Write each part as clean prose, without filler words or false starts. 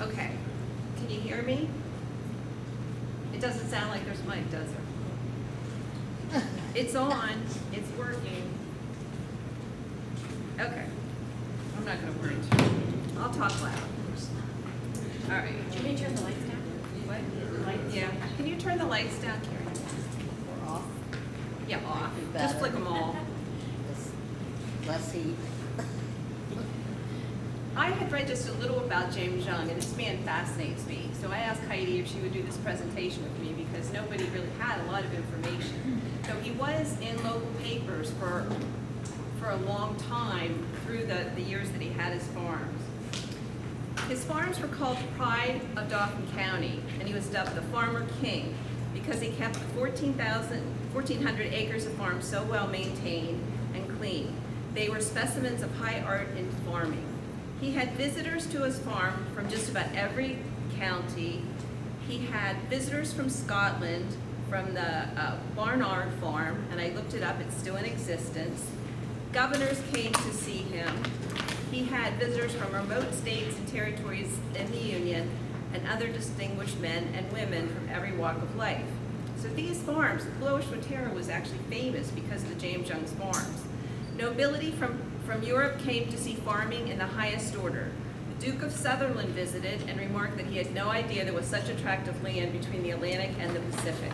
Okay, can you hear me? It doesn't sound like there's a mic, does there? It's on, it's working. Okay, I'm not gonna worry too much. I'll talk loud. All right. Can we turn the lights down? What? Lights? Yeah, can you turn the lights down, Karen? Or off. Yeah, off. Be Just better. flick them all. Less heat. I had read just a little about James Young, and this man fascinates me. So I asked Heidi if she would do this presentation with me because nobody really had a lot of information. So he was in local papers for a long time through the years that he had his farms. His farms were called the Pride of Dauphin County, and he was dubbed the Farmer King because he kept 1,400 acres of farms so well maintained and clean. They were specimens of high art in farming. He had visitors to his farm from just about every county. He had visitors from Scotland, from the Barnard farm, and I looked it up, it's still in existence. Governors came to see him. He had visitors from remote states and territories in the Union and other distinguished men and women from every walk of life. So these farms, Lower Swatara was actually famous because of the James Young's farms. Nobility from Europe came to see farming in the highest order. The Duke of Sutherland visited and remarked that he had no idea there was such attractive land between the Atlantic and the Pacific.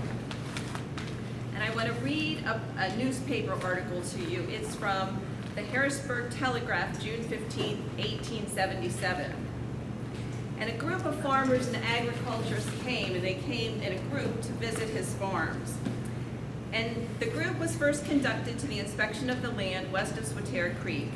And I want to read a newspaper article to you. It's from the Harrisburg Telegraph, June 15, 1877. And a group of farmers and agriculturists came, and they came in a group to visit his farms. And the group was first conducted to the inspection of the land west of Swatara Creek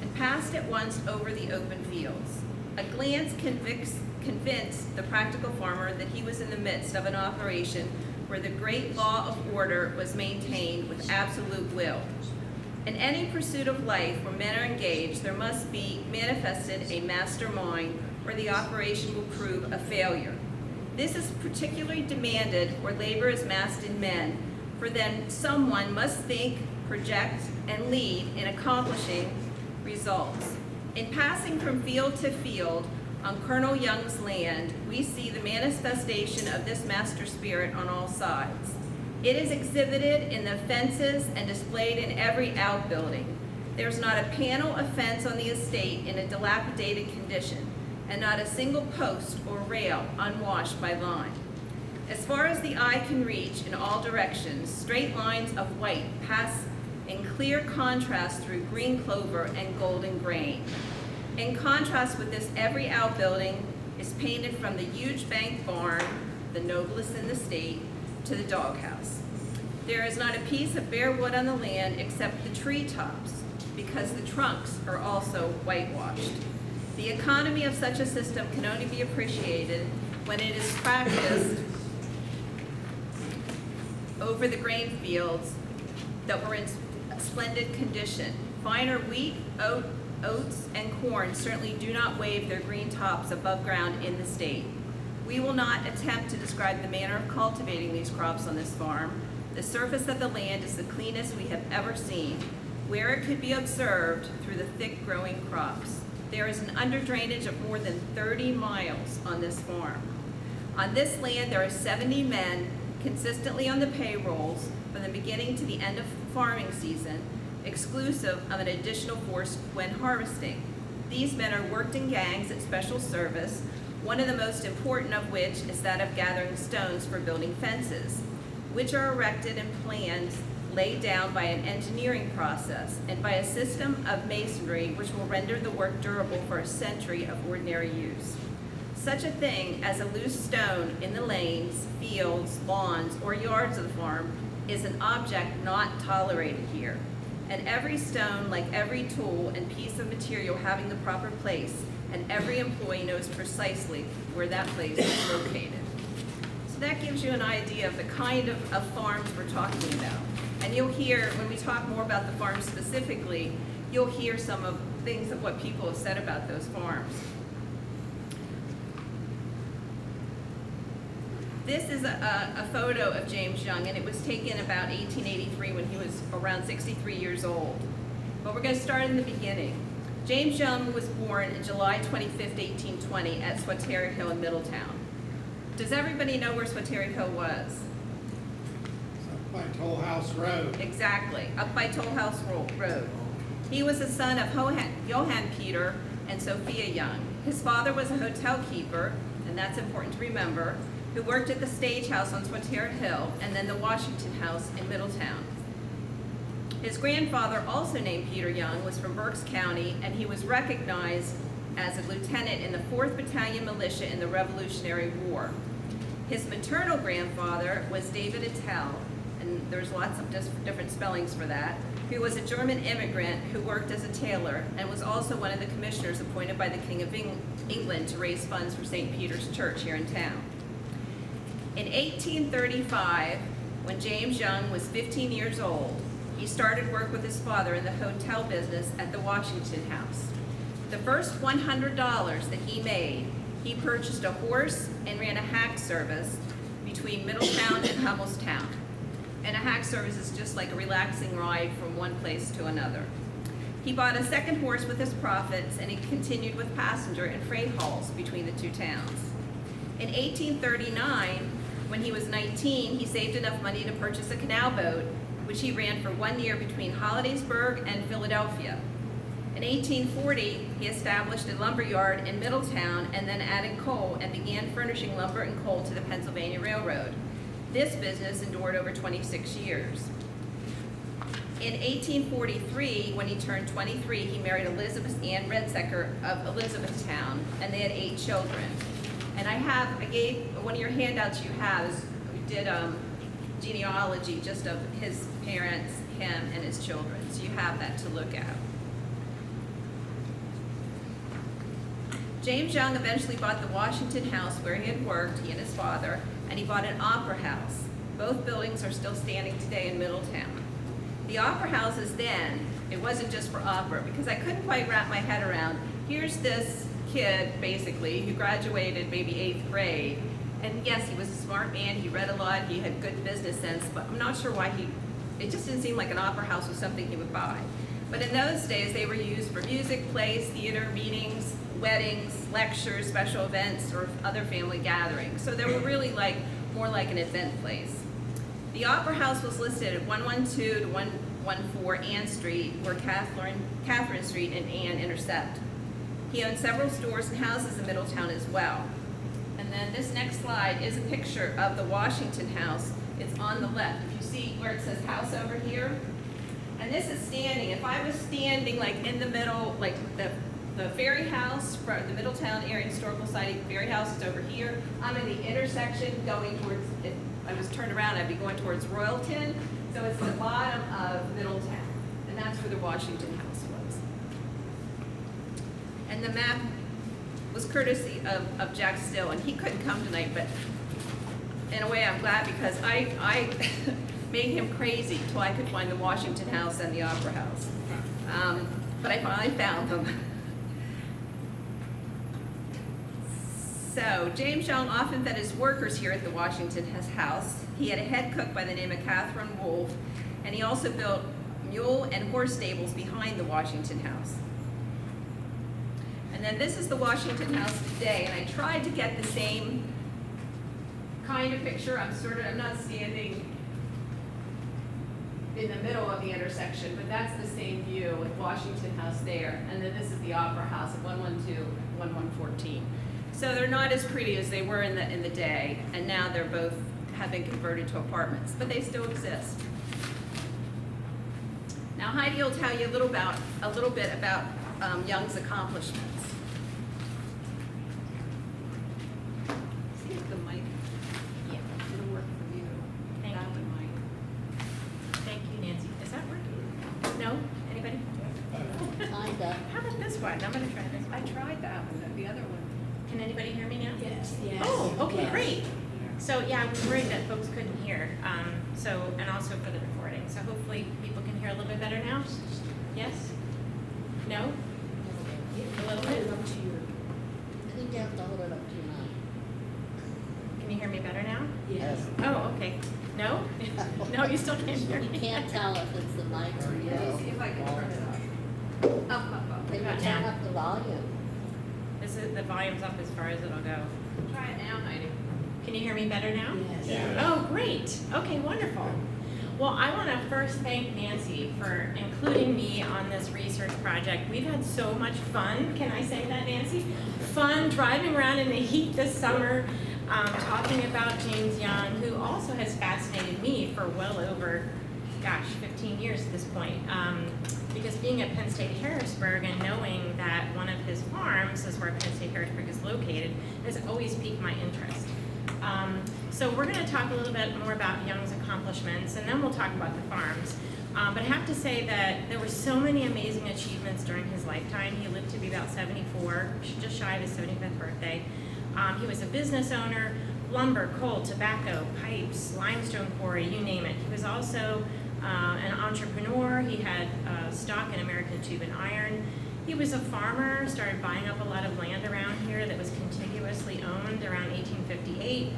and passed at once over the open fields. A glance convinced the practical farmer that he was in the midst of an operation where the great law of order was maintained with absolute will. In any pursuit of life where men are engaged, there must be manifested a mastermind or the operation will prove a failure. This is particularly demanded where labor is massed in men, for then someone must think, project, and lead in accomplishing results. In passing from field to field on Colonel Young's land, we see the manifestation of this master spirit on all sides. It is exhibited in the fences and displayed in every outbuilding. There's not a panel of fence on the estate in a dilapidated condition, and not a single post or rail unwashed by lime. As far as the eye can reach in all directions, straight lines of white pass in clear contrast through green clover and golden grain. In contrast with this, every outbuilding is painted from the huge bank barn, the noblest in the state, to the doghouse. There is not a piece of bare wood on the land except the treetops, because the trunks are also whitewashed. The economy of such a system can only be appreciated when it is practiced over the grain fields that were in splendid condition. Finer wheat, oats, and corn certainly do not wave their green tops above ground in the state. We will not attempt to describe the manner of cultivating these crops on this farm. The surface of the land is the cleanest we have ever seen, where it could be observed through the thick growing crops. There is an under drainage of more than 30 miles on this farm. On this land, there are 70 men consistently on the payrolls from the beginning to the end of farming season, exclusive of an additional force when harvesting. These men are worked in gangs at special service, one of the most important of which is that of gathering stones for building fences, which are erected and planned laid down by an engineering process and by a system of masonry which will render the work durable for a century of ordinary use. Such a thing as a loose stone in the lanes, fields, lawns, or yards of the farm is an object not tolerated here. And every stone, like every tool and piece of material having the proper place, and every employee knows precisely where that place is located. So that gives you an idea of the kind of farms we're talking about. And you'll hear, when we talk more about the farms specifically, you'll hear some of things of what people have said about those farms. This is a photo of James Young, and it was taken about 1883 when he was around 63 years old. But we're going to start in the beginning. James Young was born in July 25th, 1820 at Swatara Hill in Middletown. Does everybody know where Swatara Hill was? Up by Toll House Road. Exactly, up by Toll House Road. He was the son of Johann Peter and Sophia Young. His father was a hotel keeper, and that's important to remember, who worked at the Stage House on Swatara Hill and then the Washington House in Middletown. His grandfather, also named Peter Young, was from Berks County, and he was recognized as a lieutenant in the 4th Battalion Militia in the Revolutionary War. His maternal grandfather was David Attell, and there's lots of different spellings for that, who was a German immigrant who worked as a tailor and was also one of the commissioners appointed by the King of England to raise funds for St. Peter's Church here in town. In 1835, when James Young was 15 years old, he started work with his father in the hotel business at the Washington House. The first $100 that he made, he purchased a horse and ran a hack service between Middletown and Hummelstown. And a hack service is just like a relaxing ride from one place to another. He bought a second horse with his profits, and he continued with passenger and freight hauls between the two towns. In 1839, when he was 19, he saved enough money to purchase a canal boat, which he ran for 1 year between Hollidaysburg and Philadelphia. In 1840, he established a lumber yard in Middletown and then added coal and began furnishing lumber and coal to the Pennsylvania Railroad. This business endured over 26 years. In 1843, when he turned 23, he married Elizabeth Ann Redsecker of Elizabethtown, and they had 8 children. And I gave one of your handouts you have, we did genealogy just of his parents, him, and his children. So you have that to look at. James Young eventually bought the Washington House where he had worked, he and his father, and he bought an opera house. Both buildings are still standing today in Middletown. The opera houses then, it wasn't just for opera, because I couldn't quite wrap my head around, here's this kid, basically, who graduated maybe 8th grade, and yes, he was a smart man, he read a lot, he had good business sense, but I'm not sure why it just didn't seem like an opera house was something he would buy. But in those days, they were used for music, plays, theater, meetings, weddings, lectures, special events, or other family gatherings. So they were really more like an event place. The Opera House was listed at 112 to 114 Ann Street, where Catherine Street and Ann intersect. He owned several stores and houses in Middletown as well. And then this next slide is a picture of the Washington House. It's on the left. If you see where it says house over here, and this is standing. If I was standing in the middle, like the Ferry House, for the Middletown Area Historical Society, Ferry House is over here. I'm in the intersection going towards, if I was turned around, I'd be going towards Royalton. So it's the bottom of Middletown, and that's where the Washington House was. And the map was courtesy of Jack Still, and he couldn't come tonight, but in a way I'm glad, because I made him crazy till I could find the Washington House and the Opera House. But I finally found them. So James Young often fed his workers here at the Washington House. He had a head cook by the name of Catherine Wolfe, and he also built mule and horse stables behind the Washington House. And then this is the Washington House today, and I tried to get the same kind of picture. I'm not standing in the middle of the intersection, but that's the same view with Washington House there. And then this is the Opera House at 112 and 1114. So they're not as pretty as they were in the day, and now they're both have been converted to apartments, but they still exist. Now Heidi will tell you a little bit about Young's accomplishments. See if the mic, Yeah. it'll work for you. Thank Without the mic. Thank you, Nancy. Is that working? No? Anybody? Kinda. How about this one? I'm gonna try this. I tried that one, the other one. Can anybody hear me now? Yes. Oh, okay, Yes. great. So, yeah, I was worried that folks couldn't hear, and also for the recording. So hopefully people can hear a little bit better now? Yes? No? A little bit? I think you have to hold it up to your mouth. Can you hear me better now? Yes. Oh, okay. No? No, you still can't hear me? You can't tell if it's the mic or Let me you. see if I can turn it up. Up. They Okay. about Turn now? up the volume. This is, the volume's up as far as it'll go. Try it now, Heidi. Can you hear me better now? Yes. Oh, great. Okay, wonderful. Well, I want to first thank Nancy for including me on this research project. We've had so much fun. Can I say that, Nancy? Fun driving around in the heat this summer, talking about James Young, who also has fascinated me for well over, 15 years at this point. Because being at Penn State Harrisburg and knowing that one of his farms is where Penn State Harrisburg is located has always piqued my interest. So we're going to talk a little bit more about Young's accomplishments, and then we'll talk about the farms. But I have to say that there were so many amazing achievements during his lifetime. He lived to be about 74, just shy of his 75th birthday. He was a business owner, lumber, coal, tobacco, pipes, limestone quarry, you name it. He was also an entrepreneur. He had stock in American Tube and Iron. He was a farmer, started buying up a lot of land around here that was contiguously owned around 1858.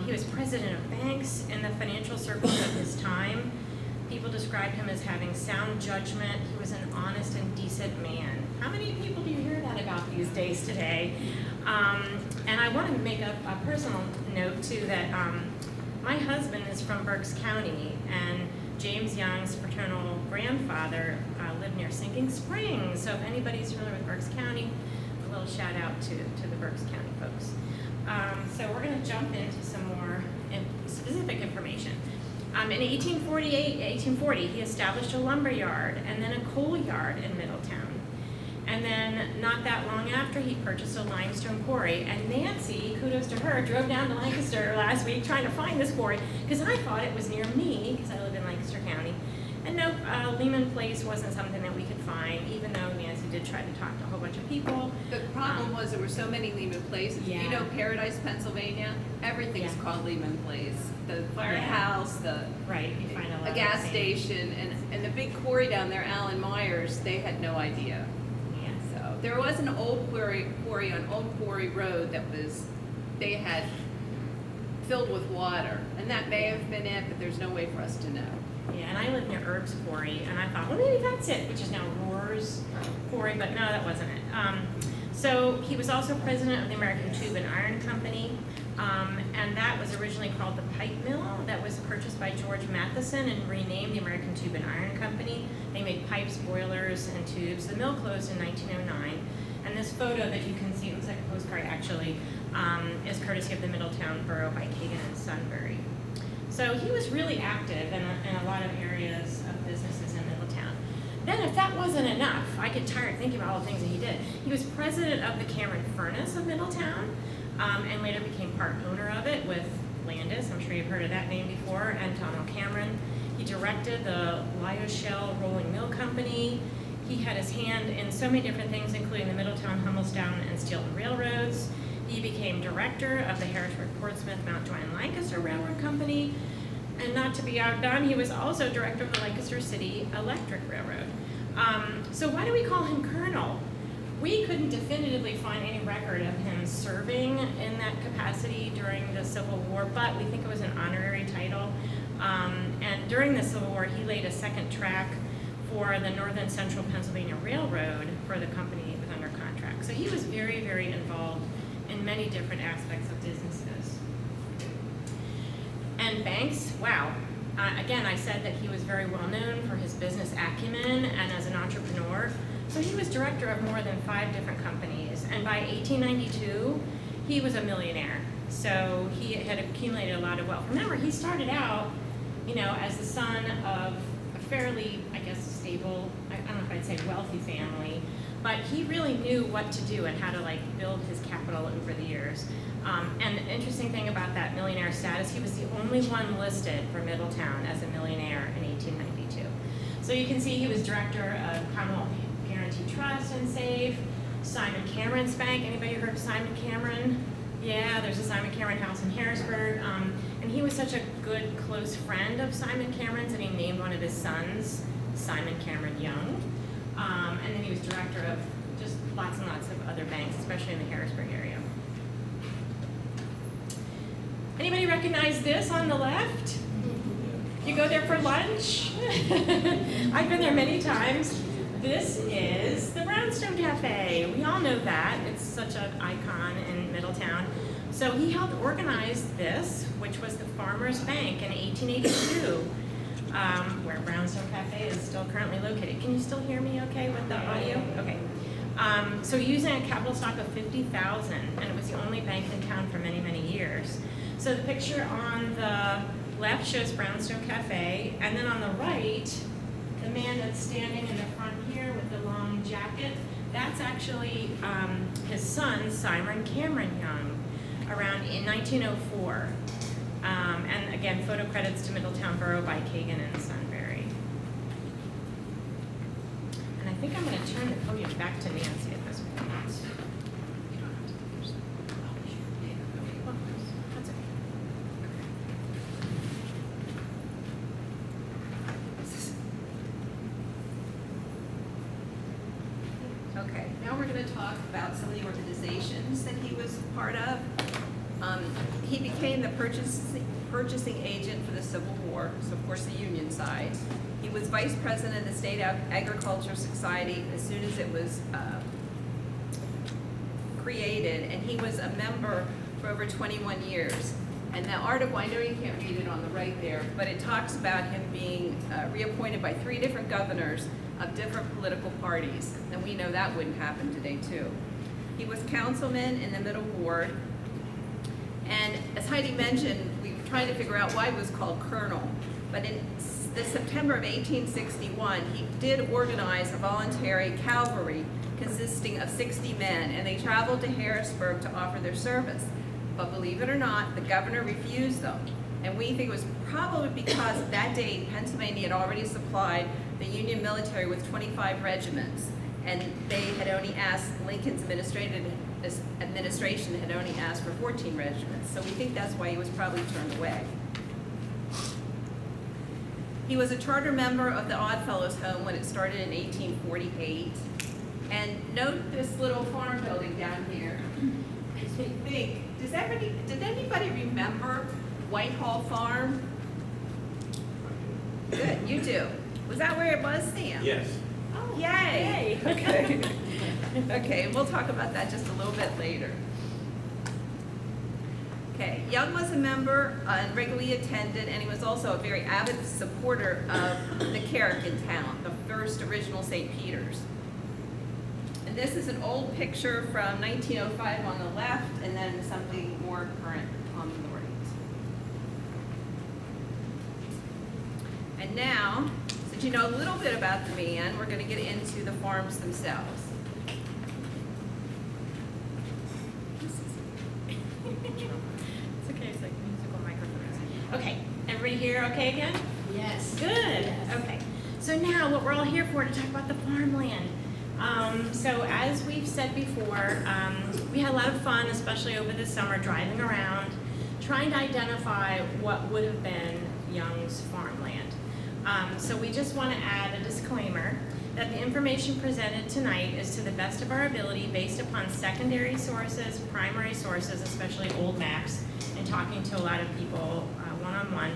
He was president of banks in the financial circles of his time. People described him as having sound judgment. He was an honest and decent man. How many people do you hear that about these days today? And I want to make a personal note too that my husband is from Berks County, and James Young's paternal grandfather lived near Sinking Springs. So if anybody's familiar with Berks County, a little shout out to the Berks County folks. So we're going to jump into some more specific information. In 1840, he established a lumber yard and then a coal yard in Middletown. And then not that long after, he purchased a limestone quarry. And Nancy, kudos to her, drove down to Lancaster last week trying to find this quarry because I thought it was near me because I live in Lancaster County. And nope, Lehman Place wasn't something that we could find, even though Nancy did try to talk to a whole bunch of people. The problem was there were so many Lehman Places. Yeah. You know Paradise, Pennsylvania? Everything's Yeah. called Lehman Place. The firehouse, Right, you find a lot a of gas the same. station, and the big quarry down there, Alan Moyer's, they had no idea. Yeah. So there was an old quarry on Old Quarry Road that they had filled with water. And that may have been it, but there's no way for us to know. Yeah, and I live near Erb's Quarry, and I thought, well, maybe that's it, which is now Rohr's Quarry, but no, that wasn't it. So he was also president of the American Tube and Iron Company, and that was originally called the Pipe Mill. That was purchased by George Matheson and renamed the American Tube and Iron Company. They made pipes, boilers, and tubes. The mill closed in 1909, and this photo that you can see, it looks like a postcard actually, is courtesy of the Middletown Borough by Kagan and Sunbury. So he was really active in a lot of areas of businesses in Middletown. Then if that wasn't enough, I get tired thinking about all the things that he did. He was president of the Cameron Furnace of Middletown, and later became part owner of it with Landis. I'm sure you've heard of that name before, and Donald Cameron. He directed the Lyocell Rolling Mill Company. He had his hand in so many different things, including the Middletown, Hummelstown, and Steelton Railroads. He became director of the Harrisburg, Portsmouth, Mount Joy, and Lancaster Railroad Company. And not to be outdone, he was also director of the Lancaster City Electric Railroad. So why do we call him Colonel? We couldn't definitively find any record of him serving in that capacity during the Civil War, but we think it was an honorary title. And during the Civil War, he laid a second track for the Northern Central Pennsylvania Railroad for the company he was under contract. So he was very, very involved in many different aspects of businesses. And banks, wow. Again, I said that he was very well known for his business acumen and as an entrepreneur. So he was director of more than 5 different companies. And by 1892, he was a millionaire. So he had accumulated a lot of wealth. Remember, he started out, as the son of a fairly, stable, I don't know if I'd say wealthy family, but he really knew what to do and how to build his capital over the years. And the interesting thing about that millionaire status, he was the only one listed for Middletown as a millionaire in 1892. So you can see he was director of Commonwealth Guarantee Trust and Save, Simon Cameron's Bank. Anybody heard of Simon Cameron? Yeah, there's a Simon Cameron house in Harrisburg. And he was such a good, close friend of Simon Cameron's that he named one of his sons Simon Cameron Young. And then he was director of just lots and lots of other banks, especially in the Harrisburg area. Anybody recognize this on the left? You go there for lunch? I've been there many times. This is the Brownstone Cafe. We all know that. It's such an icon in Middletown. So he helped organize this, which was the Farmers Bank in 1882, where Brownstone Cafe is still currently located. Can you still hear me okay with the audio? Okay. So using a capital stock of 50,000, and it was the only bank in town for many, many years. So the picture on the left shows Brownstone Cafe, and then on the right, the man that's standing in the front here with the long jacket, that's actually his son, Simon Cameron Young, around in 1904. And again, photo credits to Middletown Borough by Kagan and Sunbury. And I think I'm going to turn the podium back to Nancy at this point. That's okay. Okay, now we're going to talk about some of the organizations that he was part of. He became the purchasing agent for the Civil War, so of course the Union side. He was vice president of the State Agriculture Society as soon as it was created, and he was a member for over 21 years. And the article, I know you can't read it on the right there, but it talks about him being reappointed by 3 different governors of different political parties, and we know that wouldn't happen today too. He was councilman in the Middle Ward, and as Heidi mentioned, we were trying to figure out why it was called Colonel, but in the September of 1861, he did organize a voluntary cavalry consisting of 60 men, and they traveled to Harrisburg to offer their service. But believe it or not, the governor refused them. And we think it was probably because at that date, Pennsylvania had already supplied the Union military with 25 regiments. And they had only asked, Lincoln's administration had only asked for 14 regiments. So we think that's why he was probably turned away. He was a charter member of the Oddfellows Home when it started in 1848. And note this little farm building down here. Makes me think, did anybody remember Whitehall Farm? Good, you do. Was that where it was, Sam? Yes. Oh, yay. Okay. Okay, we'll talk about that just a little bit later. Okay, Young was a member and regularly attended, and he was also a very avid supporter of the Carrick in town, the first original St. Peter's. And this is an old picture from 1905 on the left, and then something more current on the right. And now, since you know a little bit about the man, we're going to get into the farms themselves. It's okay, it's like musical microphones. Okay, everybody here okay again? Yes. Good, Yes. okay. So now what we're all here for to talk about the farmland. So as we've said before, we had a lot of fun, especially over the summer, driving around, trying to identify what would have been Young's farmland. So we just want to add a disclaimer that the information presented tonight is to the best of our ability based upon secondary sources, primary sources, especially old maps, and talking to a lot of people one-on-one,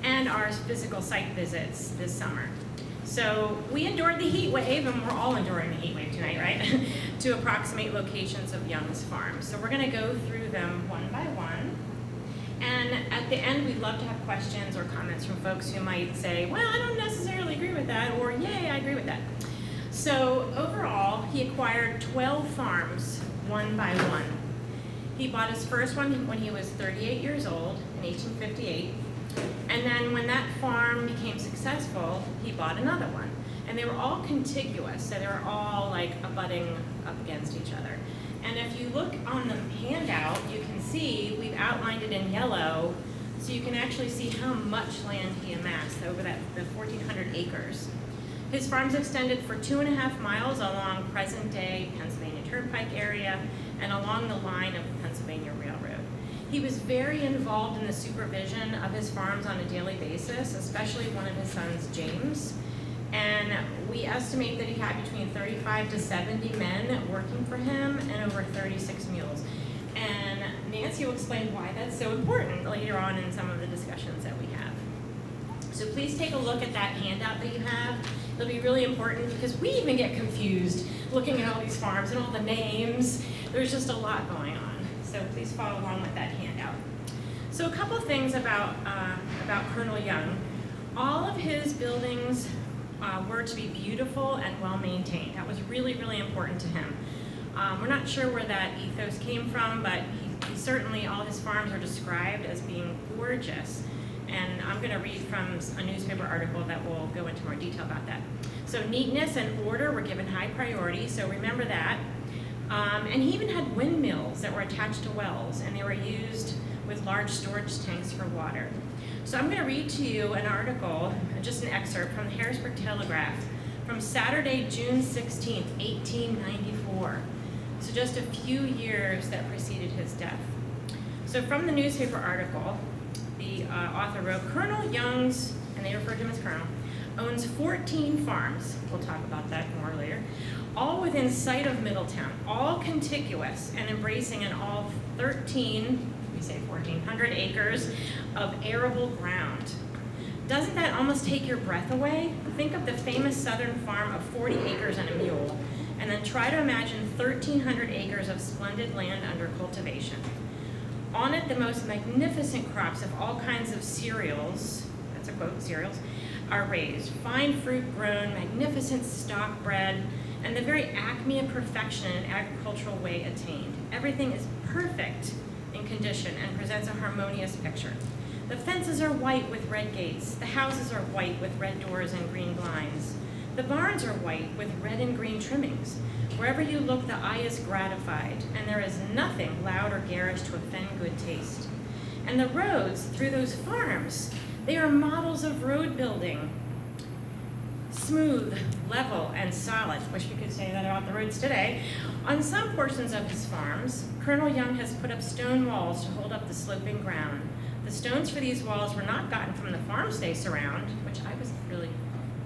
and our physical site visits this summer. So we endured the heat wave, and we're all enduring the heat wave tonight, right? To approximate locations of Young's farms. So we're going to go through them one by one. And at the end, we'd love to have questions or comments from folks who might say, well, I don't necessarily agree with that, or yay, I agree with that. So overall, he acquired 12 farms, one by one. He bought his first one when he was 38 years old in 1858. And then when that farm became successful, he bought another one. And they were all contiguous, so they were all like abutting up against each other. And if you look on the handout, you can see we've outlined it in yellow, so you can actually see how much land he amassed over the 1,400 acres. His farms extended for 2.5 miles along present-day Pennsylvania Turnpike area and along the line of the Pennsylvania Railroad. He was very involved in the supervision of his farms on a daily basis, especially one of his sons, James. And we estimate that he had between 35 to 70 men working for him and over 36 mules. And Nancy will explain why that's so important later on in some of the discussions that we have. So please take a look at that handout that you have. It'll be really important because we even get confused looking at all these farms and all the names. There's just a lot going on. So please follow along with that handout. So a couple things about Colonel Young. All of his buildings were to be beautiful and well maintained. That was really, really important to him. We're not sure where that ethos came from, but he certainly, all his farms are described as being gorgeous. And I'm going to read from a newspaper article that will go into more detail about that. So neatness and order were given high priority, so remember that. And he even had windmills that were attached to wells, and they were used with large storage tanks for water. So I'm going to read to you an article, just an excerpt from the Harrisburg Telegraph from Saturday, June 16th, 1894. So just a few years that preceded his death. So from the newspaper article, the author wrote, Colonel Young's, and they refer to him as Colonel, owns 14 farms, we'll talk about that more later, all within sight of Middletown, all contiguous and embracing in all 1,400 acres of arable ground. Doesn't that almost take your breath away? Think of the famous southern farm of 40 acres and a mule, and then try to imagine 1,300 acres of splendid land under cultivation. On it, the most magnificent crops of all kinds of cereals, that's a quote, cereals, are raised. Fine fruit grown, magnificent stock bred, and the very acme of perfection in an agricultural way attained. Everything is perfect in condition and presents a harmonious picture. The fences are white with red gates. The houses are white with red doors and green blinds. The barns are white with red and green trimmings. Wherever you look, the eye is gratified, and there is nothing loud or garish to offend good taste. And the roads through those farms, they are models of road building. Smooth, level, and solid. Wish we could say that about the roads today. On some portions of his farms, Colonel Young has put up stone walls to hold up the sloping ground. The stones for these walls were not gotten from the farms they surround, which I was really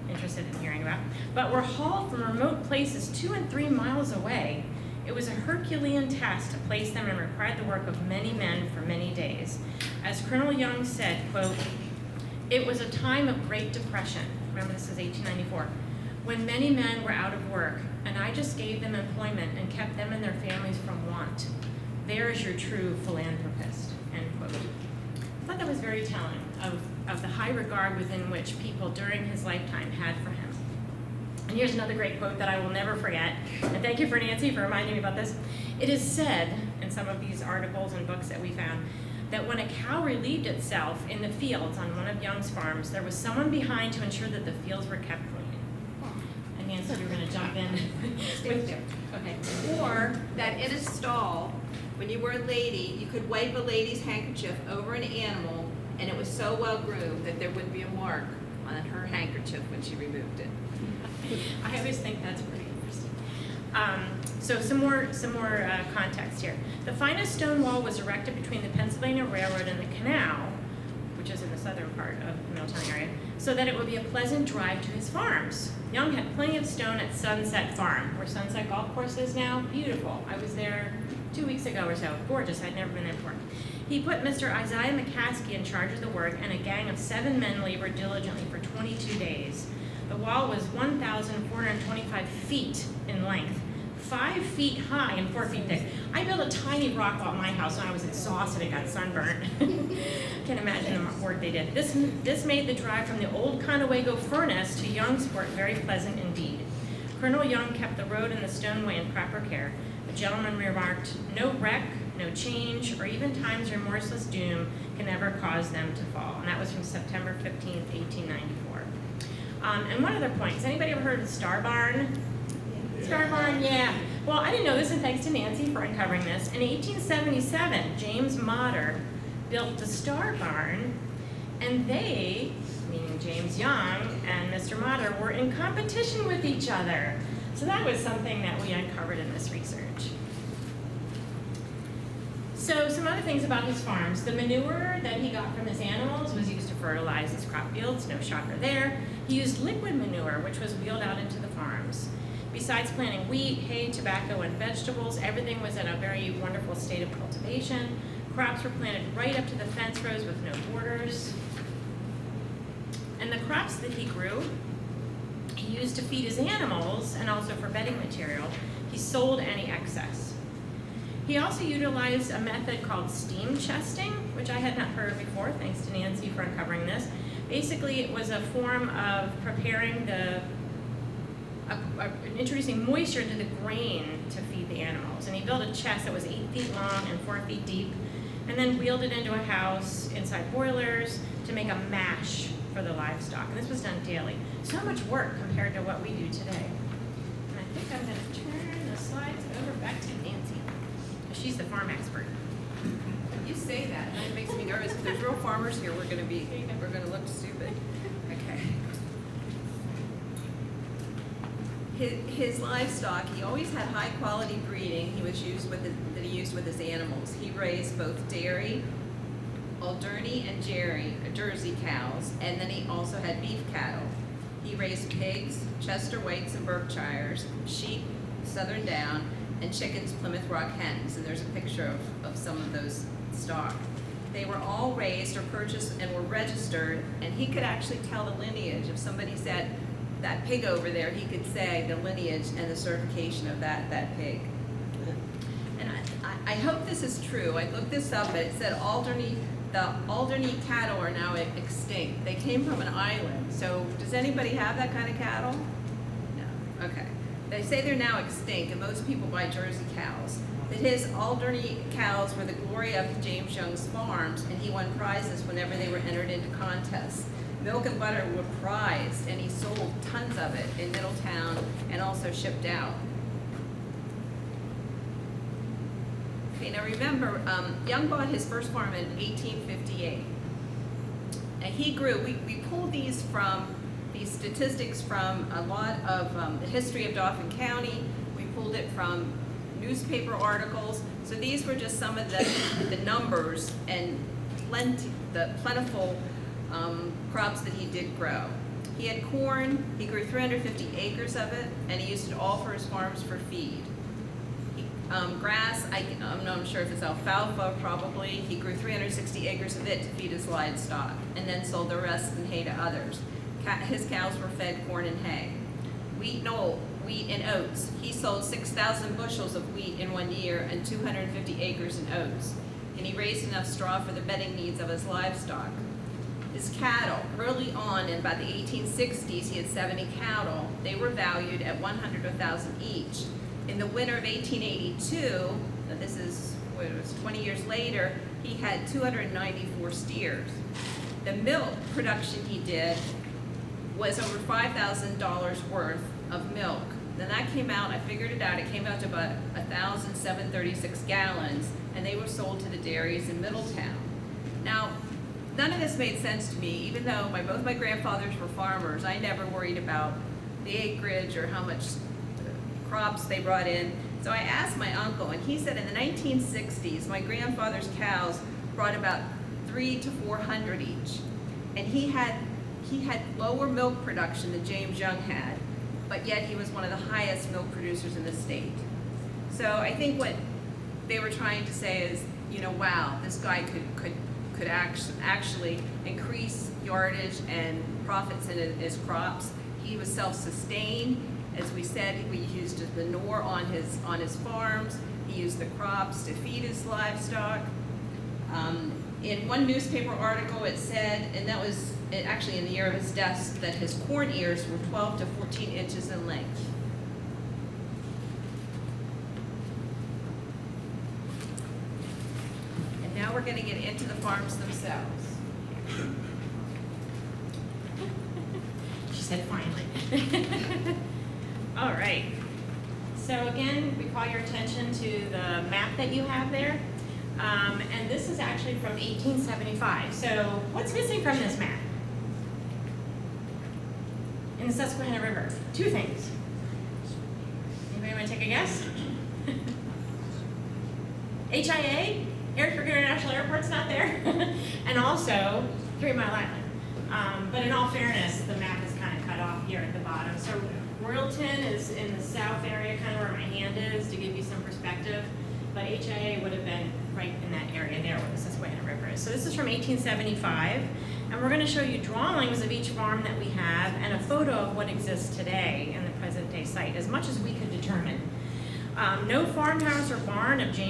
interested in hearing about, but were hauled from remote places 2 and 3 miles away. It was a Herculean task to place them and required the work of many men for many days. As Colonel Young said, quote, it was a time of great depression. Remember, this is 1894, when many men were out of work, and I just gave them employment and kept them and their families from want. There is your true philanthropist, end quote. I thought that was very telling of the high regard within which people during his lifetime had for him. And here's another great quote that I will never forget, and thank you for Nancy for reminding me about this. It is said in some of these articles and books that we found that when a cow relieved itself in the fields on one of Young's farms, there was someone behind to ensure that the fields were kept clean. And Nancy, you're going to jump in with you. Okay. Or that in a stall, when you were a lady, you could wipe a lady's handkerchief over an animal, and it was so well groomed that there would be a mark on her handkerchief when she removed it. I always think that's pretty interesting. So some more context here. The finest stone wall was erected between the Pennsylvania Railroad and the canal, which is in the southern part of the Middletown area, so that it would be a pleasant drive to his farms. Young had plenty of stone at Sunset Farm, where Sunset Golf Course is now. Beautiful. I was there 2 weeks ago or so. Gorgeous. I'd never been there before. He put Mr. Isaiah McCaskey in charge of the work, and a gang of 7 men labored diligently for 22 days. The wall was 1,425 feet in length, 5 feet high and 4 feet thick. I built a tiny rock wall at my house when I was exhausted and got sunburned. Can't imagine the work they did. This made the drive from the old Conewago furnace to Youngsport very pleasant indeed. Colonel Young kept the road and the stoneway in proper care. The gentleman remarked, no wreck, no change, or even time's remorseless doom can ever cause them to fall. And that was from September 15th, 1894. And one other point, has anybody ever heard of the Star Barn? Yeah. Star Barn, yeah. Well, I didn't know this, and thanks to Nancy for uncovering this. In 1877, James Moyer built the Star Barn, and they, meaning James Young and Mr. Moyer, were in competition with each other. So that was something that we uncovered in this research. So some other things about his farms. The manure that he got from his animals was used to fertilize his crop fields, no shocker there. He used liquid manure, which was wheeled out into the farms. Besides planting wheat, hay, tobacco, and vegetables, everything was in a very wonderful state of cultivation. Crops were planted right up to the fence rows with no borders. And the crops that he grew, he used to feed his animals and also for bedding material, he sold any excess. He also utilized a method called steam chesting, which I had not heard of before, thanks to Nancy for uncovering this. Basically, it was a form of preparing introducing moisture into the grain to feed the animals. And he built a chest that was 8 feet long and 4 feet deep, and then wheeled it into a house inside boilers to make a mash for the livestock. And this was done daily. So much work compared to what we do today. And I think I'm gonna turn the slides over back to Nancy. She's the farm expert. You say that, and it makes me nervous. If there's real farmers here, we're gonna look stupid. Okay. His livestock, he always had high quality breeding that he used with his animals. He raised both dairy, Alderney and Jersey cows, and then he also had beef cattle. He raised pigs, Chester Whites and Berkshires, sheep, Southern Down, and chickens, Plymouth Rock hens, and there's a picture of some of those stock. They were all raised or purchased and were registered, and he could actually tell the lineage. If somebody said, that pig over there, he could say the lineage and the certification of that pig. And I hope this is true. I looked this up, but it said the Alderney cattle are now extinct. They came from an island. So does anybody have that kind of cattle? No. Okay. They say they're now extinct, and most people buy Jersey cows. That his Alderney cows were the glory of James Young's farms, and he won prizes whenever they were entered into contests. Milk and butter were prized, and he sold tons of it in Middletown and also shipped out. Okay, now remember, Young bought his first farm in 1858. And he grew, we pulled these statistics from a lot of the history of Dauphin County. We pulled it from newspaper articles. So these were just some of the numbers and the plentiful crops that he did grow. He had corn, he grew 350 acres of it, and he used it all for his farms for feed. Grass, I'm not sure if it's alfalfa, probably. He grew 360 acres of it to feed his livestock, and then sold the rest in hay to others. His cows were fed corn and hay. Wheat and oats. He sold 6,000 bushels of wheat in 1 year and 250 acres in oats. And he raised enough straw for the bedding needs of his livestock. His cattle, early on in about the 1860s, he had 70 cattle. They were valued at $100 to $1,000 each. In the winter of 1882, now this is 20 years later, he had 294 steers. The milk production he did was over $5,000 worth of milk. Then that came out, I figured it out, it came out to about 1,736 gallons, and they were sold to the dairies in Middletown. Now, none of this made sense to me, even though both my grandfathers were farmers. I never worried about the acreage or how much crops they brought in. So I asked my uncle, and he said in the 1960s, my grandfather's cows brought about 300 to 400 each. And he had lower milk production than James Young had, but yet he was one of the highest milk producers in the state. So I think what they were trying to say is, wow, this guy could actually increase yardage and profits in his crops. He was self-sustained. As we said, he used manure on his farms. He used the crops to feed his livestock. In one newspaper article, it said, and that was actually in the year of his death, that his corn ears were 12 to 14 inches in length. And now we're going to get into the farms themselves. She said finally. All right. So again, we call your attention to the map that you have there. And this is actually from 1875. So what's missing from this map? In the Susquehanna River, two things. Anybody want to take a guess? HIA, Harrisburg International Airport's not there. And also 3 Mile Island. But in all fairness, the map is kind of cut off here at the bottom. So Royalton is in the south area, kind of where my hand is, to give you some perspective. But HIA would have been right in that area there where the Susquehanna River is. So this is from 1875. And we're gonna show you drawings of each farm that we have and a photo of what exists today in the present day site, as much as we could determine. No farmhouse or barn of James